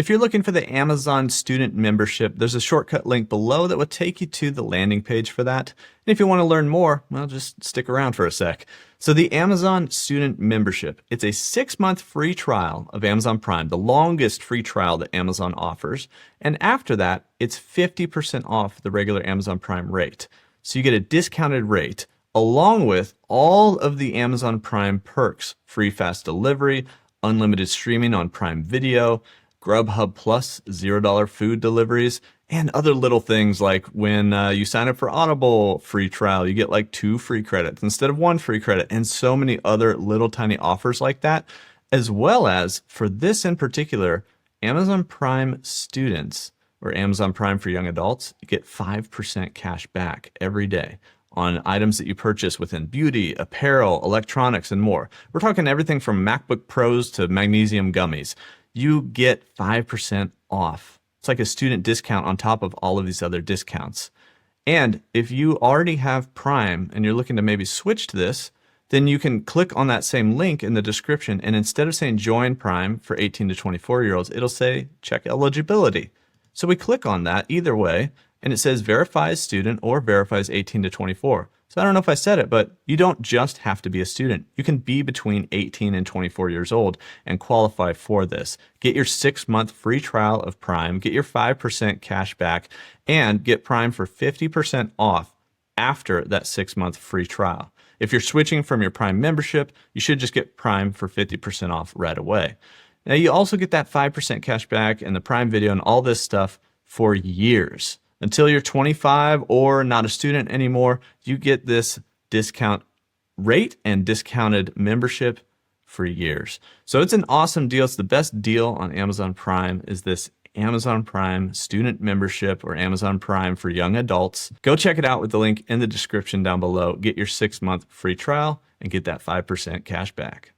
If you're looking for the Amazon student membership, there's a shortcut link below that will take you to the landing page for that. And if you want to learn more, well, just stick around for a sec. So the Amazon student membership, it's a 6-month free trial of Amazon Prime, the longest free trial that Amazon offers. And after that, it's 50% off the regular Amazon Prime rate. So you get a discounted rate along with all of the Amazon Prime perks: free fast delivery, unlimited streaming on Prime Video, Grubhub Plus $0 food deliveries, and other little things like when you sign up for Audible free trial, you get like 2 free credits instead of 1 free credit, and so many other little tiny offers like that. As well as, for this in particular, Amazon Prime students or Amazon Prime for young adults get 5% cash back every day on items that you purchase within beauty, apparel, electronics, and more. We're talking everything from MacBook Pros to magnesium gummies. You get 5% off. It's like a student discount on top of all of these other discounts. And if you already have Prime and you're looking to maybe switch to this, then you can click on that same link in the description, and instead of saying join Prime for 18 to 24-year-olds, it'll say check eligibility. So we click on that either way, and it says verifies student or verifies 18 to 24. So I don't know if I said it, but you don't just have to be a student. You can be between 18 and 24 years old and qualify for this. Get your 6-month free trial of Prime, get your 5% cash back, and get Prime for 50% off after that 6-month free trial. If you're switching from your Prime membership, you should just get Prime for 50% off right away. Now you also get that 5% cash back and the Prime Video and all this stuff for years. Until you're 25 or not a student anymore, you get this discount rate and discounted membership for years. So it's an awesome deal. It's the best deal on Amazon Prime, is this Amazon Prime student membership or Amazon Prime for young adults. Go check it out with the link in the description down below. Get your 6-month free trial and get that 5% cash back.